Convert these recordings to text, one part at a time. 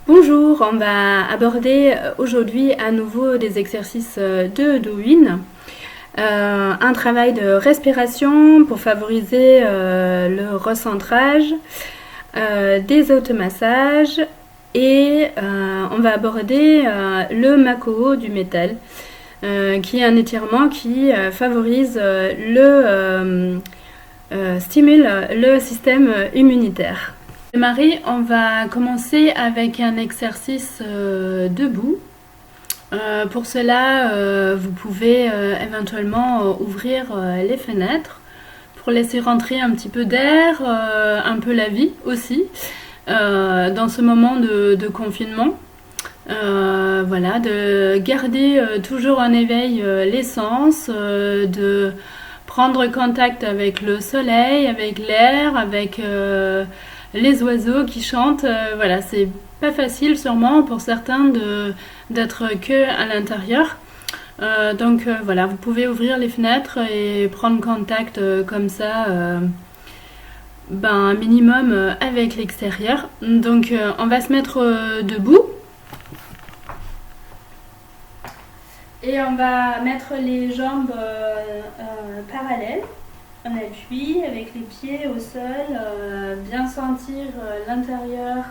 Bonjour, on va aborder aujourd'hui à nouveau des exercices de Douyin. Un travail de respiration pour favoriser le recentrage, des automassages et on va aborder le Makoho du métal, qui est un étirement qui stimule le système immunitaire. Marie, on va commencer avec un exercice debout. Pour cela, vous pouvez éventuellement ouvrir les fenêtres pour laisser rentrer un petit peu d'air, un peu la vie aussi, dans ce moment de confinement. Voilà, de garder toujours en éveil les sens, de prendre contact avec le soleil, avec l'air, avec les oiseaux qui chantent. Voilà, c'est pas facile sûrement pour certains d'être que à l'intérieur. Donc voilà, vous pouvez ouvrir les fenêtres et prendre contact comme ça, un minimum avec l'extérieur. Donc on va se mettre debout. Et on va mettre les jambes parallèles. On appuie avec les pieds au sol, bien sentir l'intérieur,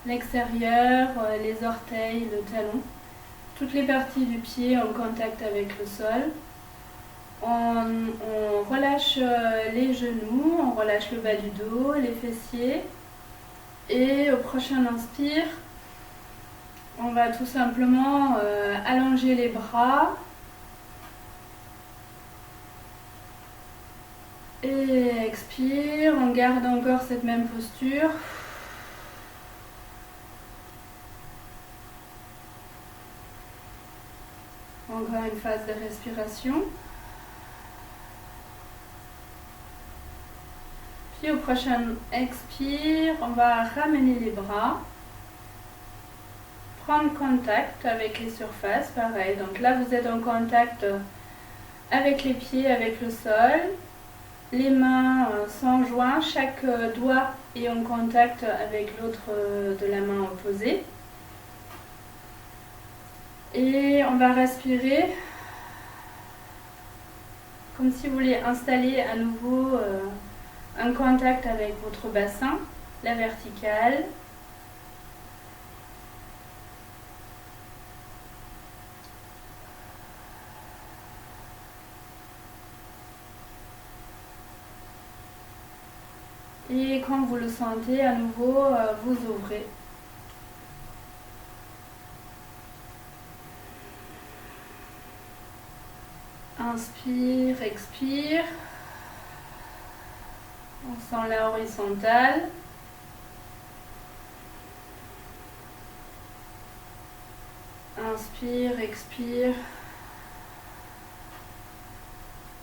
l'extérieur, les orteils, le talon. Toutes les parties du pied en contact avec le sol. On relâche les genoux, on relâche le bas du dos, les fessiers. Et au prochain inspire, on va tout simplement allonger les bras. Et expire, on garde encore cette même posture. Encore une phase de respiration. Puis au prochain expire, on va ramener les bras. Prendre contact avec les surfaces, pareil. Donc là, vous êtes en contact avec les pieds, avec le sol. Les mains sont joints, chaque doigt est en contact avec l'autre de la main opposée. Et on va respirer comme si vous vouliez installer à nouveau un contact avec votre bassin, la verticale. Et quand vous le sentez, à nouveau, vous ouvrez. Inspire, expire. On sent la horizontale. Inspire, expire.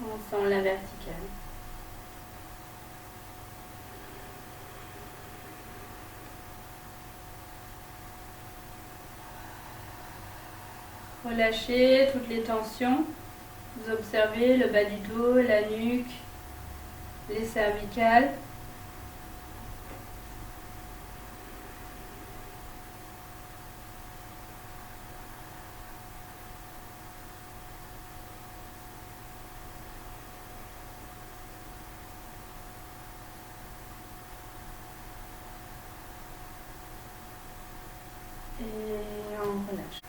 On sent la verticale. Relâchez toutes les tensions. Vous observez le bas du dos, la nuque, les cervicales. Et on relâche.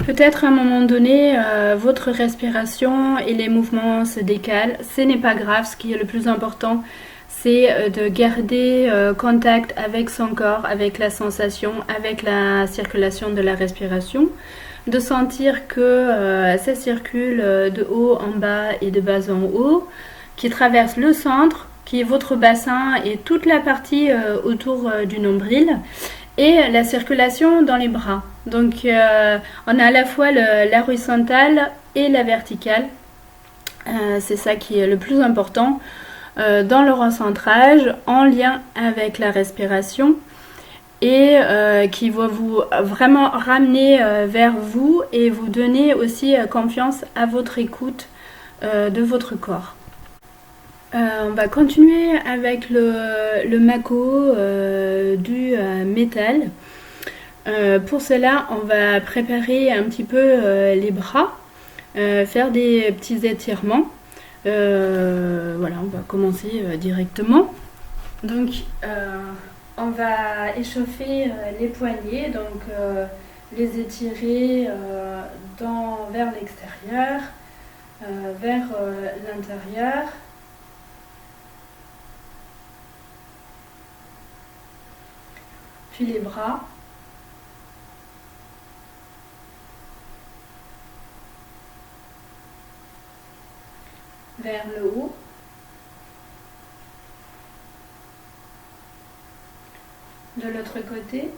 Peut-être à un moment donné, votre respiration et les mouvements se décalent. Ce n'est pas grave, ce qui est le plus important, c'est de garder contact avec son corps, avec la sensation, avec la circulation de la respiration. De sentir que ça circule de haut en bas et de bas en haut, qui traverse le centre, qui est votre bassin et toute la partie autour du nombril. Et la circulation dans les bras. Donc on a à la fois la horizontale et la verticale. C'est ça qui est le plus important dans le recentrage, en lien avec la respiration et qui va vous vraiment ramener vers vous et vous donner aussi confiance à votre écoute de votre corps. On va continuer avec le Makoho du métal. Pour cela, on va préparer un petit peu les bras, faire des petits étirements. Voilà, on va commencer directement. Donc, on va échauffer les poignets, donc les étirer vers l'extérieur, vers l'intérieur. Puis les bras. Vers le haut. De l'autre côté.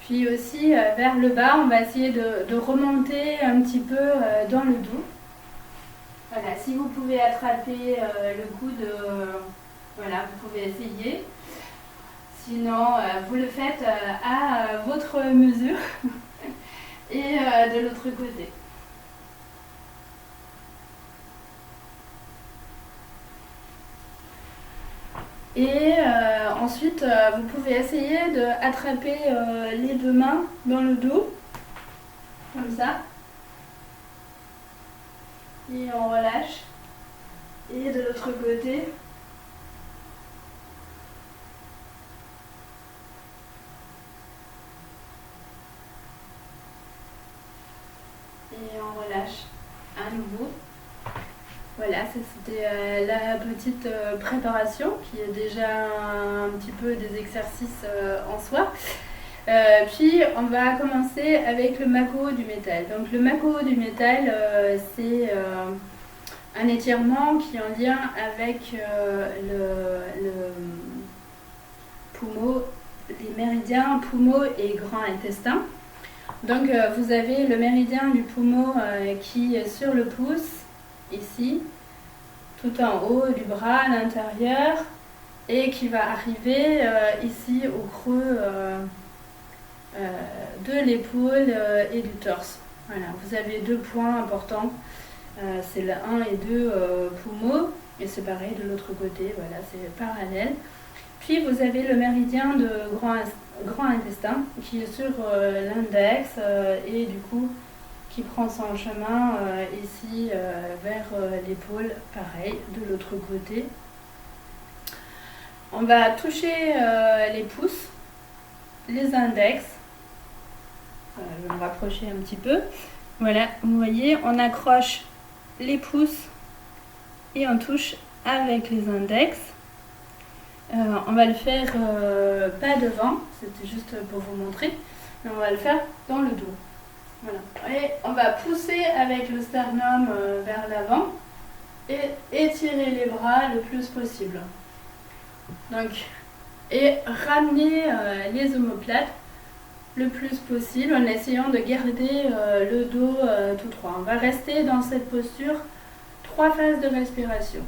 Puis aussi vers le bas, on va essayer de remonter un petit peu dans le dos. Voilà, si vous pouvez attraper le coude, voilà, vous pouvez essayer. Sinon, vous le faites à votre mesure et de l'autre côté. Et ensuite, vous pouvez essayer d'attraper les deux mains dans le dos, comme ça. Et on relâche. Et de l'autre côté. Et on relâche à nouveau. Voilà, c'était la petite préparation qui est déjà un petit peu des exercices en soi. Puis on va commencer avec le Mako du métal. Donc le Mako du métal, c'est un étirement qui est en lien avec le poumon, les méridiens poumon et grand intestin. Donc vous avez le méridien du poumon qui est sur le pouce, ici, tout en haut du bras à l'intérieur, et qui va arriver ici au creux de l'épaule et du torse. Voilà, vous avez deux points importants, c'est le 1 et 2 poumons, et c'est pareil de l'autre côté, voilà, c'est parallèle. Puis vous avez le méridien de grand intestin qui est sur l'index et du coup qui prend son chemin ici vers l'épaule, pareil, de l'autre côté. On va toucher les pouces, les index. Je vais me rapprocher un petit peu. Voilà, vous voyez, on accroche les pouces et on touche avec les index. On va le faire pas devant, c'était juste pour vous montrer, mais on va le faire dans le dos. Voilà. Et on va pousser avec le sternum vers l'avant et étirer les bras le plus possible. Donc, et ramener les omoplates le plus possible en essayant de garder le dos tout droit. On va rester dans cette posture 3 phases de respiration.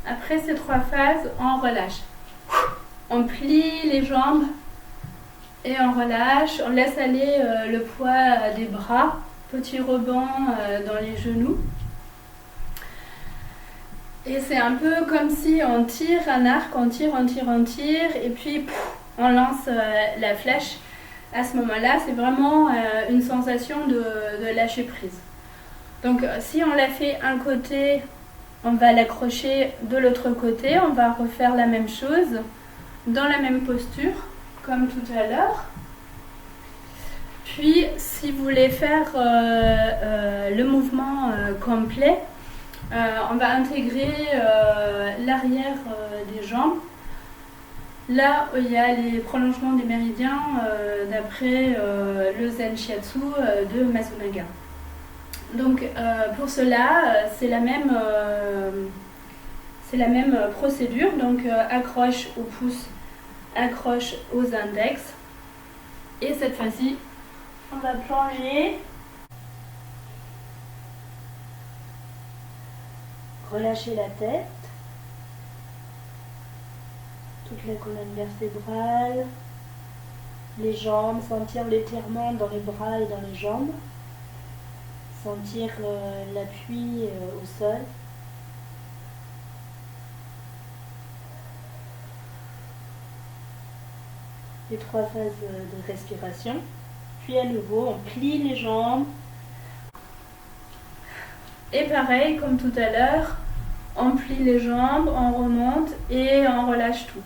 Après ces 3 phases, on relâche. On plie les jambes et on relâche. On laisse aller le poids des bras. Petit rebond dans les genoux. Et c'est un peu comme si on tire un arc, on tire, et puis on lance la flèche. À ce moment-là, c'est vraiment une sensation de lâcher prise. Donc si on l'a fait un côté, on va l'accrocher de l'autre côté, on va refaire la même chose, dans la même posture, comme tout à l'heure. Puis, si vous voulez faire le mouvement complet, on va intégrer l'arrière des jambes, là où il y a les prolongements des méridiens d'après le Zen Shiatsu de Masunaga. Donc pour cela, c'est la même procédure. Donc accroche aux pouces, accroche aux index. Et cette fois-ci, on va plonger. relâcher la tête, toute la colonne vertébrale, les jambes, sentir l'étirement dans les bras et dans les jambes, sentir l'appui au sol. Les 3 phases de respiration. Puis à nouveau, on plie les jambes. Et pareil, comme tout à l'heure, on plie les jambes, on remonte et on relâche tout.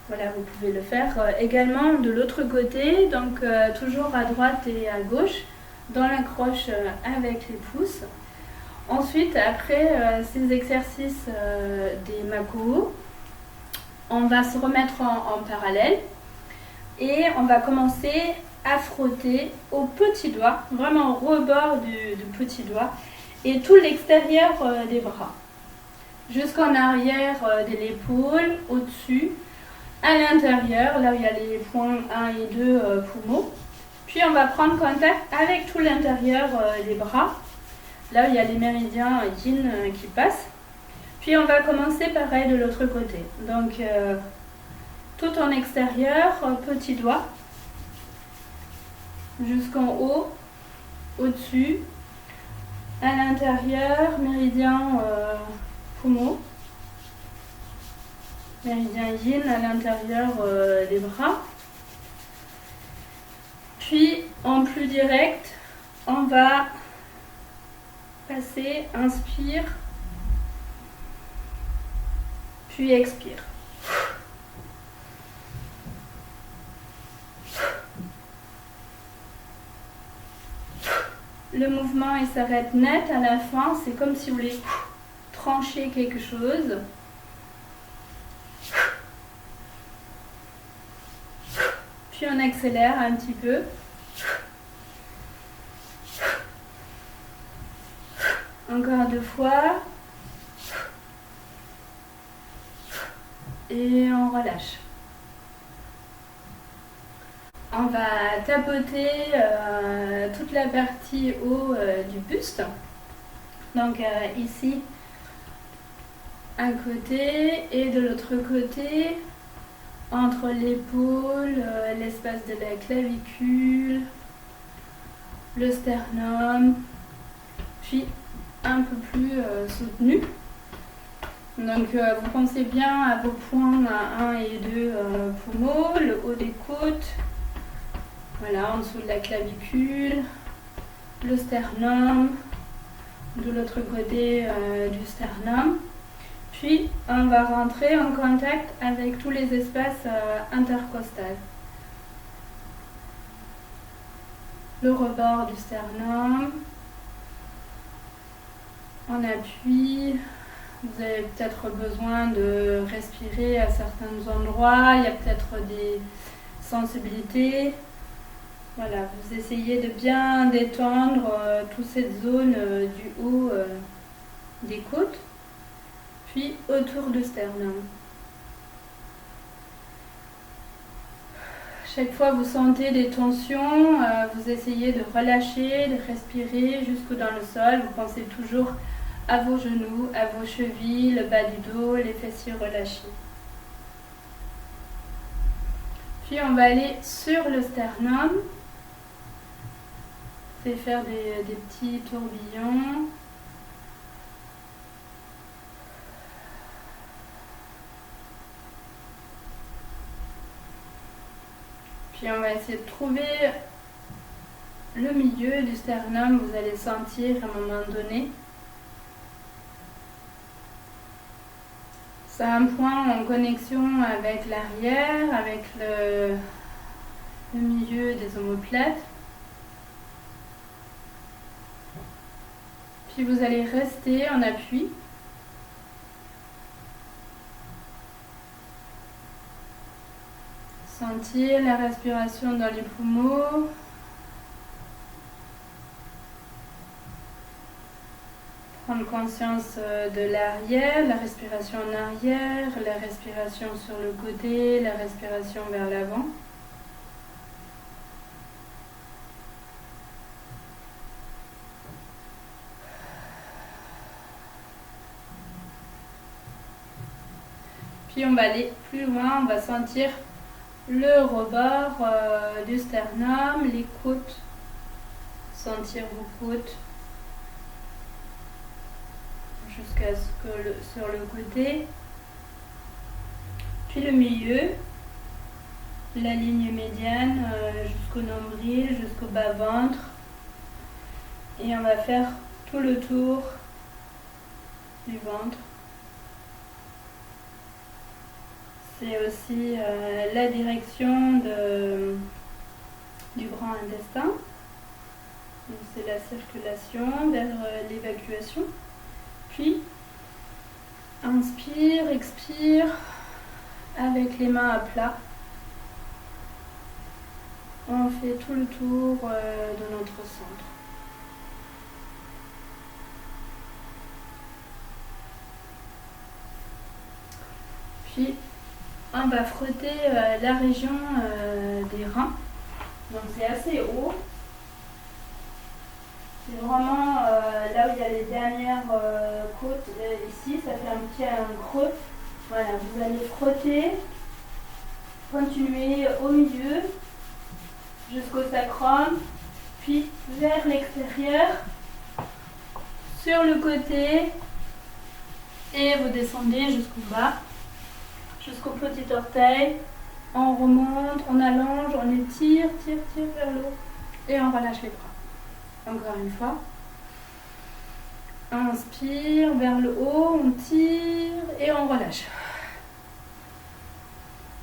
Voilà, vous pouvez le faire également de l'autre côté, donc toujours à droite et à gauche, dans la croche avec les pouces. Ensuite, après ces exercices des Makuhō, on va se remettre en parallèle et on va commencer à frotter au petit doigt, vraiment au rebord du petit doigt, et tout l'extérieur des bras, jusqu'en arrière de l'épaule, au-dessus, à l'intérieur, là où il y a les points 1 et 2 poumons. Puis on va prendre contact avec tout l'intérieur des bras, là où il y a les méridiens yin qui passent. Puis on va commencer pareil de l'autre côté. Donc tout en extérieur, petit doigt, jusqu'en haut, au-dessus, à l'intérieur, méridien poumon, méridien yin à l'intérieur des bras. Puis en plus direct, on va passer, inspire, puis expire. Le mouvement il s'arrête net à la fin, c'est comme si vous voulez trancher quelque chose. Puis on accélère un petit peu. Encore 2 fois. Et on relâche. On va tapoter toute la partie haut du buste. Donc ici, un côté et de l'autre côté, entre l'épaule, l'espace de la clavicule, le sternum, puis un peu plus soutenu. Donc vous pensez bien à vos points 1 et 2 poumons, le haut des côtes, voilà, en dessous de la clavicule, le sternum, de l'autre côté du sternum. Puis on va rentrer en contact avec tous les espaces intercostales. Le rebord du sternum, on appuie. Vous avez peut-être besoin de respirer à certains endroits, il y a peut-être des sensibilités. Voilà, vous essayez de bien détendre toute cette zone du haut des côtes, puis autour du sternum. Chaque fois que vous sentez des tensions, vous essayez de relâcher, de respirer jusque dans le sol. Vous pensez toujours à vos genoux, à vos chevilles, le bas du dos, les fessiers relâchés. Puis on va aller sur le sternum. C'est faire des petits tourbillons. Puis on va essayer de trouver le milieu du sternum. Vous allez sentir à un moment donné. C'est un point en connexion avec l'arrière, avec le milieu des omoplates. Puis vous allez rester en appui. Sentir la respiration dans les poumons. Prendre conscience de l'arrière, la respiration en arrière, la respiration sur le côté, la respiration vers l'avant. Puis on va aller plus loin, on va sentir le rebord du sternum, les côtes, sentir vos côtes jusqu'à ce que sur le côté, puis le milieu, la ligne médiane jusqu'au nombril, jusqu'au bas-ventre, et on va faire tout le tour du ventre. C'est aussi la direction du grand intestin. C'est la circulation vers l'évacuation. Puis, inspire, expire, avec les mains à plat. On fait tout le tour de notre centre. Puis, on va frotter la région des reins. Donc c'est assez haut. C'est vraiment là où il y a les dernières côtes. Ici, ça fait un creux. Voilà, vous allez frotter, continuer au milieu, jusqu'au sacrum, puis vers l'extérieur, sur le côté, et vous descendez jusqu'au bas, jusqu'au petit orteil. On remonte, on allonge, on étire, tire vers le haut, et on relâche les bras. Encore une fois. Inspire vers le haut, on tire et on relâche.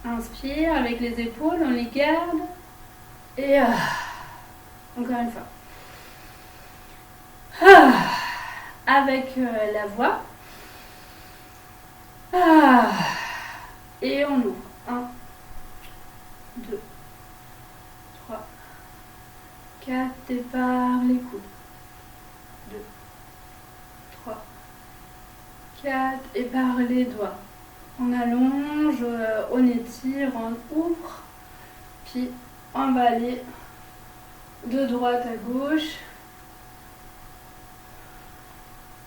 Inspire avec les épaules, on les garde. Et encore une fois. Avec la voix. Et on ouvre. 1, 2, 3, 4. Départ les coudes. 2, 3, 4. Et par les doigts. On allonge, on étire, on ouvre. Puis on va aller de droite à gauche.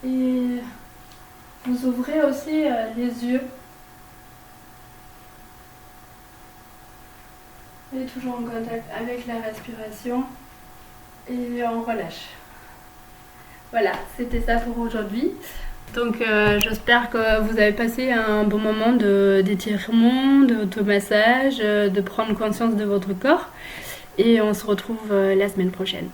Et vous ouvrez aussi les yeux. Et toujours en contact avec la respiration. Et on relâche. Voilà, c'était ça pour aujourd'hui. Donc j'espère que vous avez passé un bon moment d'étirement, d'automassage, de prendre conscience de votre corps. Et on se retrouve la semaine prochaine.